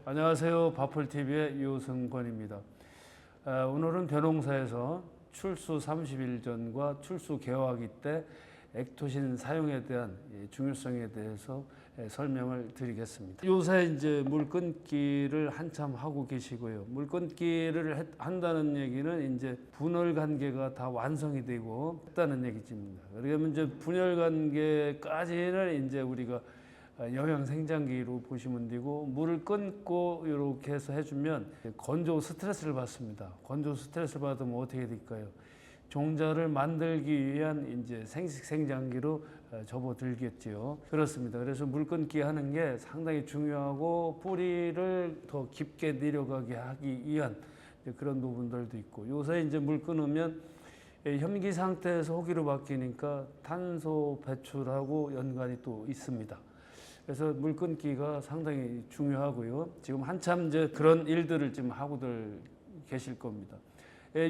안녕하세요. 바풀TV의 유승권입니다. 오늘은 벼농사에서 출수 30일 전과 출수 개화기 때 액토신 사용에 대한 중요성에 대해서 설명을 드리겠습니다. 요새 이제 물 끊기를 한참 하고 계시고요. 물 끊기를 한다는 얘기는 이제 분열 관계가 다 완성이 되고 했다는 얘기입니다. 그러면 이제 분열 관계까지는 이제 우리가 영양 생장기로 보시면 되고, 물을 끊고 이렇게 해서 해주면 건조 스트레스를 받습니다. 건조 스트레스를 받으면 어떻게 될까요? 종자를 만들기 위한 이제 생식 생장기로 접어들겠지요. 그렇습니다. 그래서 물 끊기 하는 게 상당히 중요하고, 뿌리를 더 깊게 내려가게 하기 위한 그런 부분들도 있고, 요새 이제 물 끊으면 현기 상태에서 호기로 바뀌니까 탄소 배출하고 연관이 또 있습니다. 그래서 물 끊기가 상당히 중요하고요. 지금 한참 이제 그런 일들을 지금 하고들 계실 겁니다.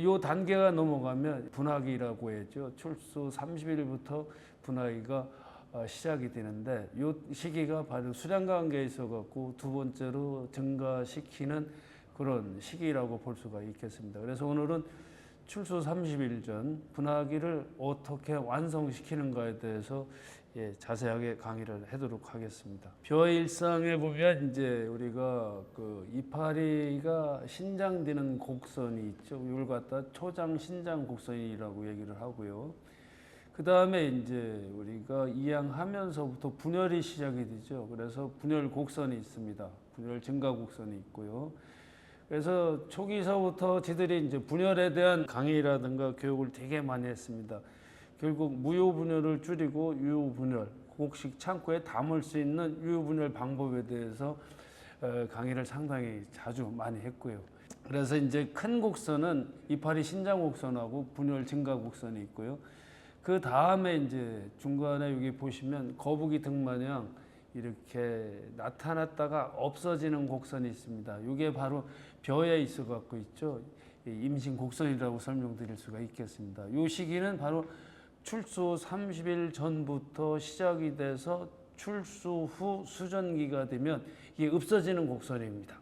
요 단계가 넘어가면 분화기라고 했죠. 출수 30일부터 분화기가 시작이 되는데, 요 시기가 바로 수량 관계에 있어 갖고 두 번째로 증가시키는 그런 시기라고 볼 수가 있겠습니다. 그래서 오늘은 출수 30일 전 분화기를 어떻게 완성시키는가에 대해서 자세하게 강의를 하도록 하겠습니다. 벼의 일상에 보면 이제 우리가 그 이파리가 신장되는 곡선이 있죠. 이걸 갖다 초장 신장 곡선이라고 얘기를 하고요. 그 다음에 이제 우리가 이양하면서부터 분열이 시작이 되죠. 그래서 분열 곡선이 있습니다. 분열 증가 곡선이 있고요. 그래서 초기서부터 저희들이 이제 분열에 대한 강의라든가 교육을 되게 많이 했습니다. 결국 무효분열을 줄이고 유효분열, 곡식 창고에 담을 수 있는 유효분열 방법에 대해서 강의를 상당히 자주 많이 했고요. 그래서 이제 큰 곡선은 이파리 신장 곡선하고 분열 증가 곡선이 있고요. 그 다음에 이제 중간에 여기 보시면 거북이 등 마냥 이렇게 나타났다가 없어지는 곡선이 있습니다. 이게 바로 벼에 있어 갖고 있죠. 임신 곡선이라고 설명드릴 수가 있겠습니다. 이 시기는 바로 출수 30일 전부터 시작이 돼서 출수 후 수전기가 되면 이게 없어지는 곡선입니다.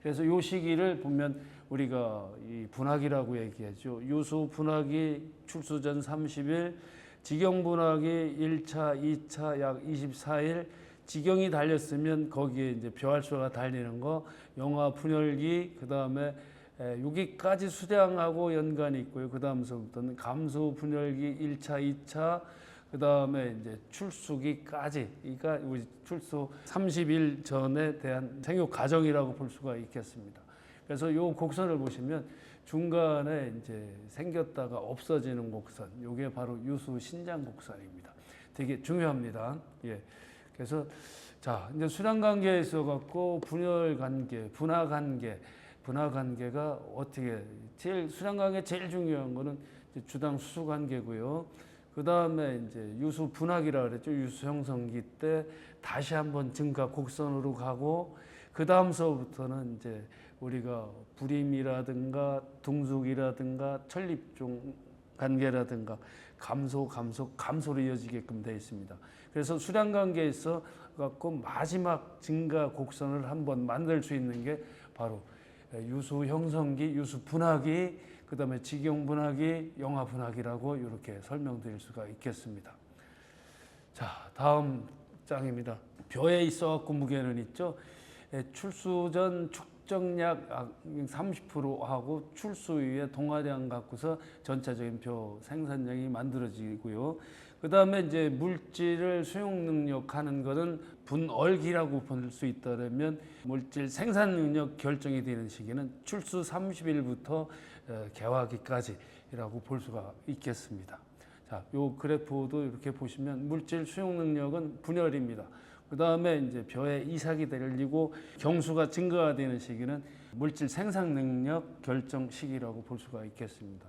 그래서 이 시기를 보면 우리가 이 분화기라고 얘기하죠. 유수 분화기 출수 전 30일, 지경 분화기 1차, 2차 약 24일, 지경이 달렸으면 거기에 이제 벼알수가 달리는 거, 영화 분열기, 그 다음에 여기까지 수량하고 연관이 있고요. 그 다음서부터는 감소 분열기 1차, 2차, 그 다음에 이제 출수기까지, 그러니까 우리 출수 30일 전에 대한 생육 과정이라고 볼 수가 있겠습니다. 그래서 요 곡선을 보시면 중간에 이제 생겼다가 없어지는 곡선, 요게 바로 유수 신장 곡선입니다. 되게 중요합니다. 그래서 자, 이제 수량 관계에 있어 갖고 분열 관계, 분화 관계가 어떻게 제일 수량 관계 제일 중요한 거는 주당 수수 관계고요. 그 다음에 이제 유수 분화기라 그랬죠. 유수 형성기 때 다시 한번 증가 곡선으로 가고, 그 다음서부터는 이제 우리가 불임이라든가 둥숙이라든가 천립종 관계라든가 감소로 이어지게끔 되어 있습니다. 그래서 수량 관계에 있어 갖고 마지막 증가 곡선을 한번 만들 수 있는 게 바로 유수 형성기, 유수 분화기, 그 다음에 지경 분화기, 영화 분화기라고 이렇게 설명드릴 수가 있겠습니다. 자, 다음 장입니다. 벼에 있어 갖고 무게는 있죠. 출수 전 축적량 30%하고 출수 이후에 동화량 갖고서 전체적인 벼 생산량이 만들어지고요. 그 다음에 이제 물질을 수용 능력하는 것은 분얼기라고 볼 수 있다면, 물질 생산 능력 결정이 되는 시기는 출수 30일부터 개화기까지라고 볼 수가 있겠습니다. 자, 요 그래프도 이렇게 보시면 물질 수용 능력은 분열입니다. 그 다음에 이제 벼에 이삭이 달리고 경수가 증가가 되는 시기는 물질 생산 능력 결정 시기라고 볼 수가 있겠습니다.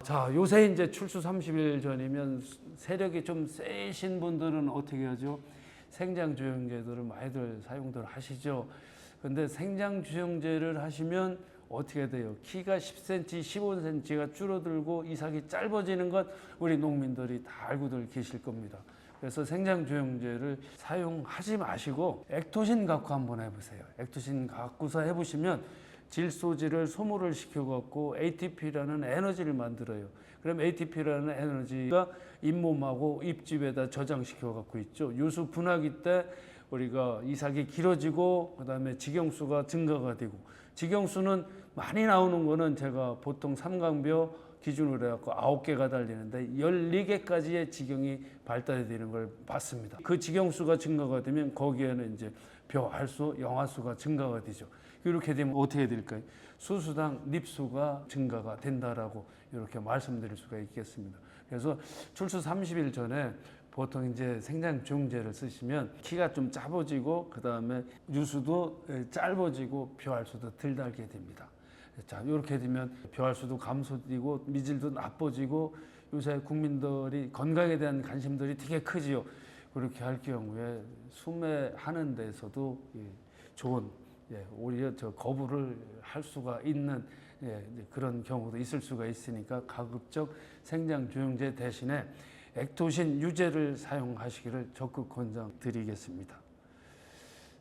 자, 요새 이제 출수 30일 전이면 세력이 좀 세신 분들은 어떻게 하죠? 생장조영제들을 많이들 사용들 하시죠. 근데 생장조영제를 하시면 어떻게 돼요? 키가 10cm, 15cm가 줄어들고 이삭이 짧아지는 것 우리 농민들이 다 알고들 계실 겁니다. 그래서 생장조영제를 사용하지 마시고 액토신 갖고 한번 해보세요. 액토신 갖고서 해보시면 질소지를 소모를 시켜갖고 ATP라는 에너지를 만들어요. 그럼 ATP라는 에너지가 잇몸하고 입집에다 저장시켜 갖고 있죠. 유수 분화기 때 우리가 이삭이 길어지고 그다음에 직경수가 증가가 되고, 직경수는 많이 나오는 거는 제가 보통 삼강벼 기준으로 해갖고 9개가 달리는데 14개까지의 직경이 발달이 되는 걸 봤습니다. 그 직경수가 증가가 되면 거기에는 이제 벼알수, 영하수가 증가가 되죠. 이렇게 되면 어떻게 될까요? 수수당 립수가 증가가 된다라고 이렇게 말씀드릴 수가 있겠습니다. 그래서 출수 30일 전에 보통 이제 생장조영제를 쓰시면 키가 좀 짧아지고 그다음에 유수도 짧아지고 벼알수도 덜 달게 됩니다. 자, 이렇게 되면 벼알수도 감소되고 미질도 나빠지고 요새 국민들이 건강에 대한 관심들이 되게 크지요. 그렇게 할 경우에 수매하는 데서도 좋은, 오히려 거부를 할 수가 있는 그런 경우도 있을 수가 있으니까 가급적 생장조영제 대신에 액토신 유제를 사용하시기를 적극 권장드리겠습니다.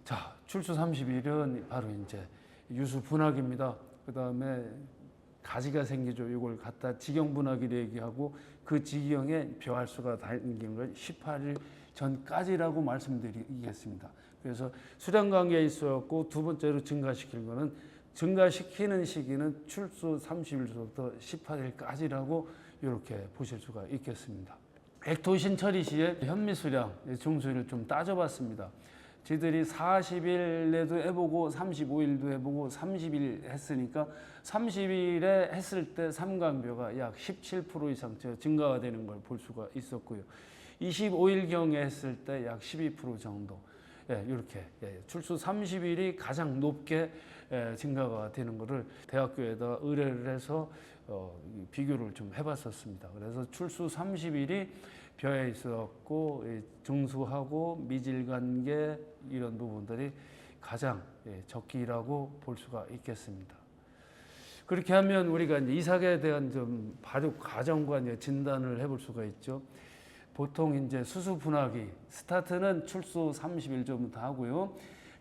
자, 출수 30일은 바로 이제 유수 분화기입니다. 그 다음에 가지가 생기죠. 이걸 갖다 직경 분화기를 얘기하고 그 직경에 벼알수가 달린 걸 18일 전까지라고 말씀드리겠습니다. 그래서 수량 관계에 있어갖고 두 번째로 증가시킬 거는, 증가시키는 시기는 출수 30일부터 18일까지라고 이렇게 보실 수가 있겠습니다. 액토신 처리 시에 현미수량, 중수를 좀 따져봤습니다. 저희들이 40일에도 해보고 35일도 해보고 30일 했으니까 30일에 했을 때 삼강벼가 약 17% 이상 증가가 되는 걸 볼 수가 있었고요. 25일경에 했을 때 약 12% 정도, 이렇게 출수 30일이 가장 높게 증가가 되는 것을 대학교에다 의뢰를 해서 비교를 좀 해봤었습니다. 그래서 출수 30일이 벼에 있었고 증수하고 미질관계 이런 부분들이 가장 적기라고 볼 수가 있겠습니다. 그렇게 하면 우리가 이제 이삭에 대한 좀 발육 과정과 이제 진단을 해볼 수가 있죠. 보통 이제 수수 분화기 스타트는 출수 30일 전부터 하고요.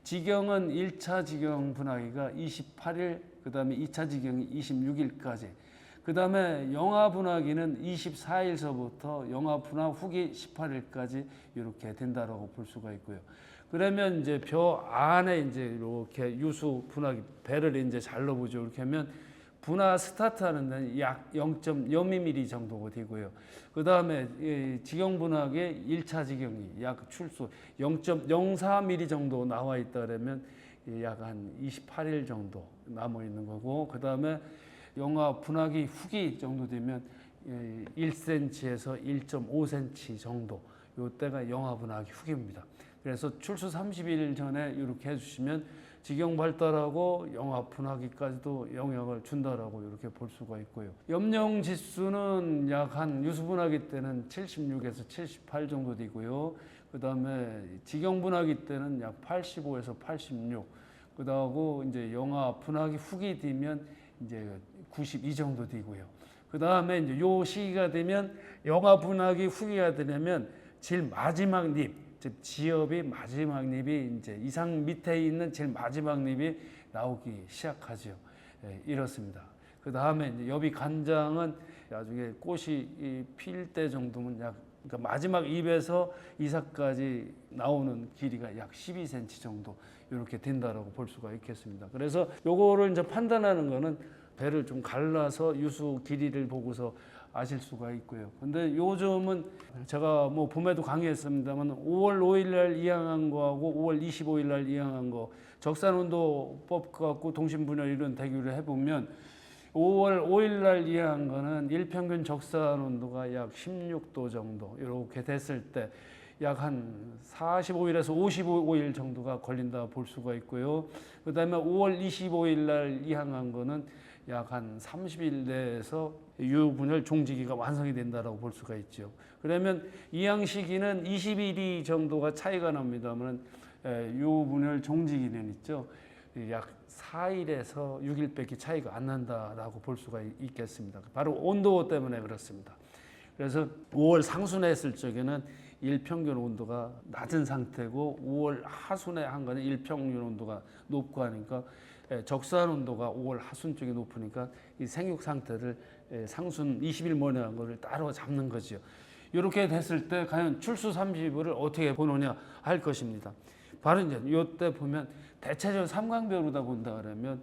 직경은 1차 직경 분화기가 28일, 그 다음에 2차 직경이 26일까지, 그 다음에 영아 분화기는 24일서부터 영아 분화 후기 18일까지 이렇게 된다라고 볼 수가 있고요. 그러면 이제 벼 안에 이제 이렇게 유수 분화기 배를 이제 잘 넣어보죠. 이렇게 하면 분화 스타트하는 데는 약 0.02mm 정도가 되고요. 그 다음에 직경 분화기의 1차 직경이 약 출수 0.04mm 정도 나와 있다면 약 한 28일 정도 남아 있는 거고, 그 다음에 영아 분화기 후기 정도 되면 1cm에서 1.5cm 정도, 이때가 영아 분화기 후기입니다. 그래서 출수 30일 전에 이렇게 해주시면 직경 발달하고 영아 분화기까지도 영향을 준다라고 이렇게 볼 수가 있고요. 염령 지수는 약 한 유수 분화기 때는 76에서 78 정도 되고요. 그 다음에 직경 분화기 때는 약 85에서 86. 그다음에 이제 영아 분화기 후기 되면 이제 92 정도 되고요. 그 다음에 이제 요 시기가 되면 영아 분화기 후기가 되려면 제일 마지막 잎, 즉 지엽이 마지막 잎이 이제 이상 밑에 있는 제일 마지막 잎이 나오기 시작하죠. 이렇습니다. 그 다음에 이제 여비 간장은 나중에 꽃이 필 때 정도면 그러니까 마지막 잎에서 이삭까지 나오는 길이가 약 12cm 정도 이렇게 된다라고 볼 수가 있겠습니다. 그래서 요거를 이제 판단하는 거는 배를 좀 갈라서 유수 길이를 보고서 아실 수가 있고요. 근데 요즘은 제가 뭐 봄에도 강의했습니다만 5월 5일 날 이양한 거하고 5월 25일 날 이양한 거 적산온도법 갖고 동심분열 이런 대결을 해보면 5월 5일 날 이양한 거는 일평균 적산온도가 약 16도 정도 이렇게 됐을 때 약 한 45일에서 55일 정도가 걸린다 볼 수가 있고요. 그 다음에 5월 25일 날 이양한 거는 약 한 30일 내에서 유분열 종지기가 완성이 된다라고 볼 수가 있죠. 그러면 이양 시기는 20일이 정도가 차이가 납니다만 유분열 종지기는 있죠. 약 4일에서 6일밖에 차이가 안 난다라고 볼 수가 있겠습니다. 바로 온도 때문에 그렇습니다. 그래서 5월 상순에 했을 적에는 일평균 온도가 낮은 상태고 5월 하순에 한 거는 일평균 온도가 높고 하니까 적수한 온도가 5월 하순 쪽이 높으니까 이 생육 상태를 상순 20일 만에 한 거를 따로 잡는 거지요. 이렇게 됐을 때 과연 출수 30일을 어떻게 보느냐 할 것입니다. 바로 이제 이때 보면 대체적으로 삼강별로다 본다 그러면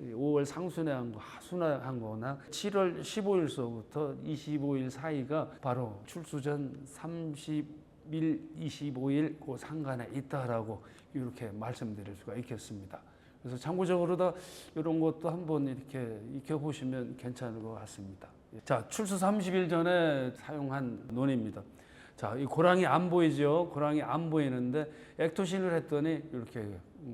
5월 상순에 한 거, 하순에 한 거나 7월 15일서부터 25일 사이가 바로 출수 전 30일, 25일 그 상간에 있다라고 이렇게 말씀드릴 수가 있겠습니다. 그래서 참고적으로도 이런 것도 한번 이렇게 익혀보시면 괜찮을 것 같습니다. 자, 출수 30일 전에 사용한 논입니다. 자, 이 고랑이 안 보이죠? 고랑이 안 보이는데 액토신을 했더니 이렇게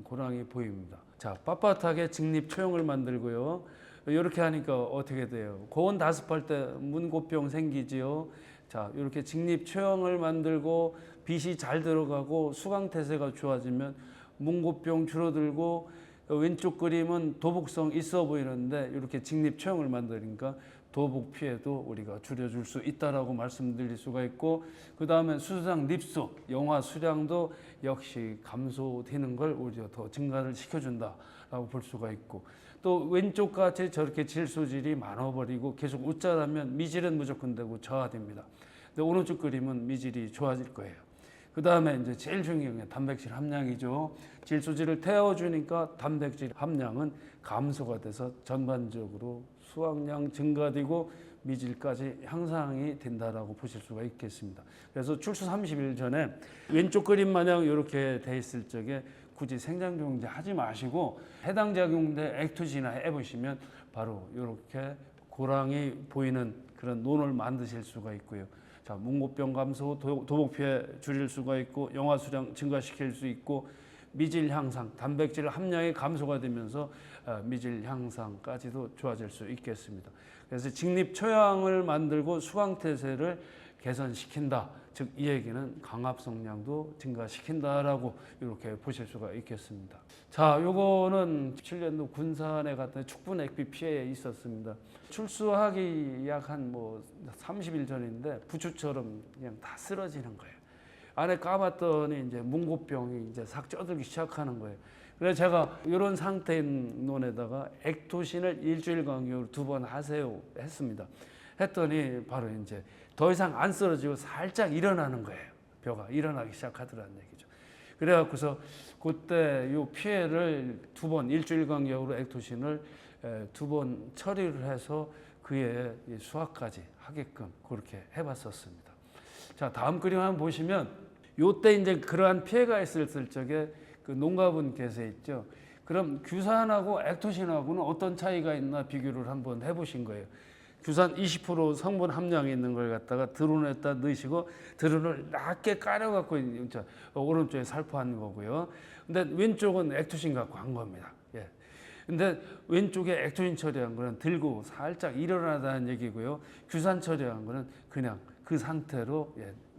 고랑이 보입니다. 자, 빳빳하게 직립 초형을 만들고요. 이렇게 하니까 어떻게 돼요? 고온 다습할 때 문고병 생기지요. 자, 이렇게 직립 초형을 만들고 빛이 잘 들어가고 수광태세가 좋아지면 문고병 줄어들고 왼쪽 그림은 도복성 있어 보이는데 이렇게 직립 초형을 만드니까 도복 피해도 우리가 줄여줄 수 있다라고 말씀드릴 수가 있고, 그 다음에 수상 립수, 영화 수량도 역시 감소되는 걸 오히려 더 증가를 시켜준다라고 볼 수가 있고, 또 왼쪽 같이 저렇게 질소질이 많아버리고 계속 웃자라면 미질은 무조건 되고 저하됩니다. 근데 오른쪽 그림은 미질이 좋아질 거예요. 그 다음에 이제 제일 중요한 게 단백질 함량이죠. 질소질을 태워주니까 단백질 함량은 감소가 돼서 전반적으로 수확량 증가되고 미질까지 향상이 된다라고 보실 수가 있겠습니다. 그래서 출수 30일 전에 왼쪽 그림 마냥 이렇게 돼 있을 적에 굳이 생장종제 하지 마시고 해당 작용대 액토진이나 해보시면 바로 이렇게 고랑이 보이는 그런 논을 만드실 수가 있고요. 자, 문고병 감소, 도복 피해 줄일 수가 있고 영화 수량 증가시킬 수 있고 미질 향상, 단백질 함량이 감소가 되면서 미질 향상까지도 좋아질 수 있겠습니다. 그래서 직립 초양을 만들고 수광태세를 개선시킨다. 즉 이 얘기는 강압성량도 증가시킨다라고 이렇게 보실 수가 있겠습니다. 자, 요거는 17년도 군산에 갔더니 축분 액비 피해에 있었습니다. 출수하기 약 한 30일 전인데 부추처럼 그냥 다 쓰러지는 거예요. 안에 까봤더니 이제 문고병이 이제 싹 쪄들기 시작하는 거예요. 그래서 제가 이런 상태인 논에다가 액토신을 일주일 간격으로 2번 하세요 했습니다. 했더니 바로 이제 더 이상 안 쓰러지고 살짝 일어나는 거예요. 벼가 일어나기 시작하더라는 얘기죠. 그래갖고서 그때 이 피해를 2번 일주일 간격으로 액토신을 2번 처리를 해서 그의 수확까지 하게끔 그렇게 해봤었습니다. 자, 다음 그림 한번 보시면 요때 이제 그러한 피해가 있을 적에 그 농가분께서 있죠. 그럼 규산하고 액토신하고는 어떤 차이가 있나 비교를 한번 해보신 거예요. 규산 20% 성분 함량이 있는 걸 갖다가 드론에다 넣으시고 드론을 낮게 깔아갖고 오른쪽에 살포한 거고요. 근데 왼쪽은 액토신 갖고 한 겁니다. 예. 근데 왼쪽에 액토신 처리한 거는 들고 살짝 일어나다는 얘기고요. 규산 처리한 거는 그냥 그 상태로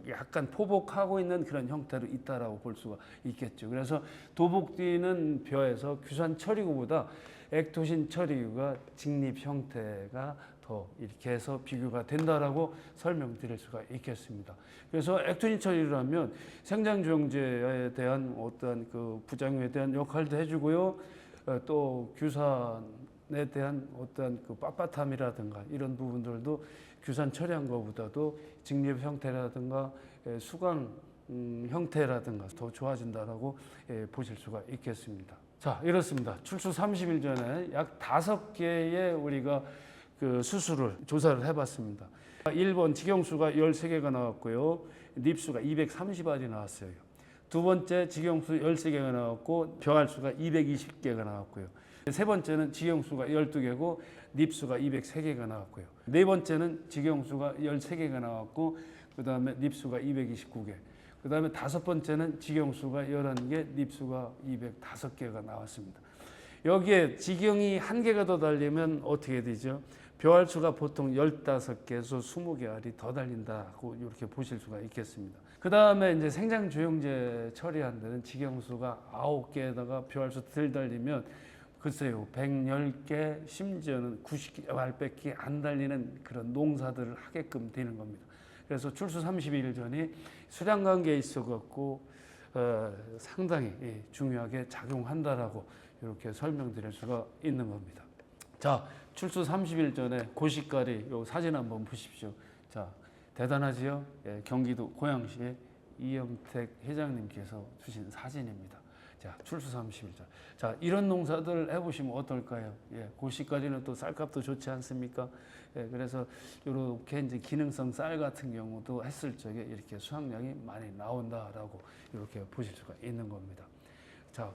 약간 포복하고 있는 그런 형태로 있다라고 볼 수가 있겠죠. 그래서 도복뛰는 벼에서 규산 처리구보다 액토신 처리구가 직립 형태가 더 이렇게 해서 비교가 된다라고 설명드릴 수가 있겠습니다. 그래서 액토신 처리를 하면 생장주용제에 대한 어떤 그 부작용에 대한 역할도 해주고요. 또 규산에 대한 어떤 그 빳빳함이라든가 이런 부분들도 규산 처리한 것보다도 직립 형태라든가 수강 형태라든가 더 좋아진다라고 보실 수가 있겠습니다. 자, 이렇습니다. 출수 30일 전에 약 5개의 우리가 그 수술을 조사를 해봤습니다. 1번 직영수가 13개가 나왔고요. 닙수가 230알이 나왔어요. 두 번째 직영수 13개가 나왔고 벼알수가 220개가 나왔고요. 세 번째는 직영수가 12개고 닙수가 203개가 나왔고요. 네 번째는 직영수가 13개가 나왔고 그 다음에 닙수가 229개. 그 다음에 다섯 번째는 직영수가 11개, 닙수가 205개가 나왔습니다. 여기에 직영이 1개가 더 달리면 어떻게 되죠? 벼알수가 보통 15개에서 20개 알이 더 달린다고 이렇게 보실 수가 있겠습니다. 그 다음에 이제 생장조영제 처리한 데는 직영수가 9개에다가 벼알수 덜 달리면 글쎄요, 110개, 심지어는 90개, 말밖에 안 달리는 그런 농사들을 하게끔 되는 겁니다. 그래서 출수 30일 전이 수량 관계에 있어 갖고 상당히 중요하게 작용한다라고 이렇게 설명드릴 수가 있는 겁니다. 자, 출수 30일 전에 고시까지 요 사진 한번 보십시오. 자, 대단하지요? 예, 경기도 고양시의 이영택 회장님께서 주신 사진입니다. 자, 출수 30일 전. 자, 이런 농사들 해보시면 어떨까요? 예, 고시까지는 또 쌀값도 좋지 않습니까? 예, 그래서 이렇게 이제 기능성 쌀 같은 경우도 했을 적에 이렇게 수확량이 많이 나온다라고 이렇게 보실 수가 있는 겁니다. 자,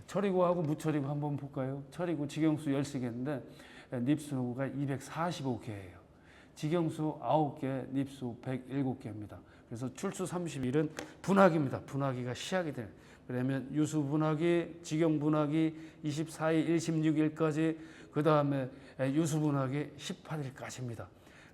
철이고하고 무철이고 한번 볼까요? 철이고 직영수 10개인데 닙수가 245개예요. 직영수 9개, 닙수 107개입니다. 그래서 출수 30일은 분화기입니다. 분화기가 시작이 돼요. 그러면 유수 분화기, 직영 분화기 24일, 16일까지, 그 다음에 유수 분화기 18일까지입니다.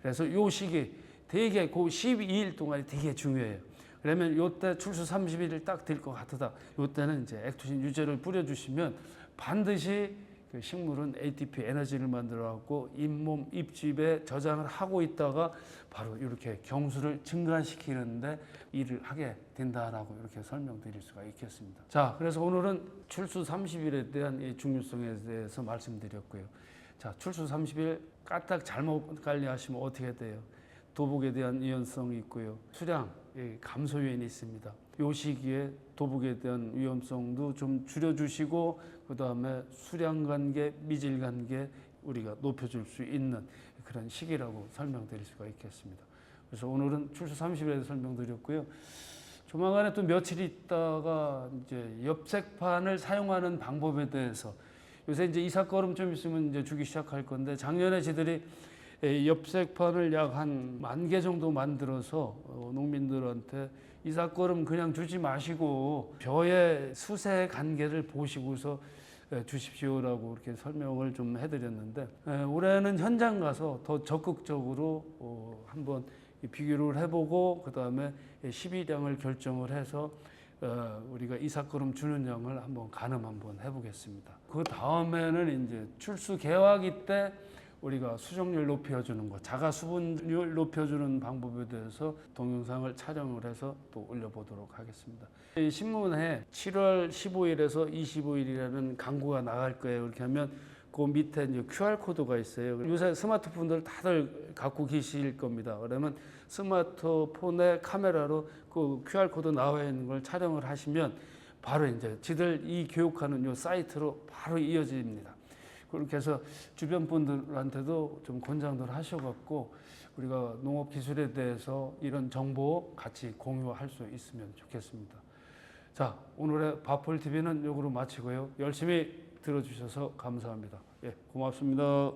그래서 요 시기 되게 그 12일 동안이 되게 중요해요. 그러면 요때 출수 30일을 딱 될 것 같다. 요때는 이제 액토신 유제를 뿌려주시면 반드시 그 식물은 ATP 에너지를 만들어 갖고 잇몸, 잎집에 저장을 하고 있다가 바로 이렇게 경수를 증가시키는데 일을 하게 된다라고 이렇게 설명드릴 수가 있겠습니다. 자, 그래서 오늘은 출수 30일에 대한 이 중요성에 대해서 말씀드렸고요. 자, 출수 30일 까딱 잘못 관리하시면 어떻게 돼요? 도복에 대한 위험성이 있고요. 수량 감소 요인이 있습니다. 이 시기에 도복에 대한 위험성도 좀 줄여주시고, 그 다음에 수량 관계, 미질 관계 우리가 높여줄 수 있는 그런 시기라고 설명드릴 수가 있겠습니다. 그래서 오늘은 출수 30일에 설명드렸고요. 조만간에 또 며칠 있다가 이제 엽색판을 사용하는 방법에 대해서, 요새 이제 이삭거름 좀 있으면 이제 주기 시작할 건데, 작년에 저희들이 엽색판을 약 한 10,000개 정도 만들어서 농민들한테 이삭거름 그냥 주지 마시고 벼의 수세 관계를 보시고서 주십시오라고 이렇게 설명을 좀 해드렸는데, 올해는 현장 가서 더 적극적으로 한번 비교를 해보고 그 다음에 시비량을 결정을 해서 우리가 이삭거름 주는 양을 한번 가늠 한번 해보겠습니다. 그 다음에는 이제 출수 개화기 때 우리가 수정률 높여주는 것, 자가 수분율 높여주는 방법에 대해서 동영상을 촬영을 해서 또 올려보도록 하겠습니다. 이 신문에 7월 15일에서 25일이라는 광고가 나갈 거예요. 이렇게 하면 그 밑에 이제 QR 코드가 있어요. 요새 스마트폰들 다들 갖고 계실 겁니다. 그러면 스마트폰의 카메라로 그 QR 코드 나와 있는 걸 촬영을 하시면 바로 이제 지들 이 교육하는 요 사이트로 바로 이어집니다. 그렇게 해서 주변 분들한테도 좀 권장들 하셔갖고 우리가 농업 기술에 대해서 이런 정보 같이 공유할 수 있으면 좋겠습니다. 자, 오늘의 밥풀TV는 요거로 마치고요. 열심히 들어주셔서 감사합니다. 예, 고맙습니다.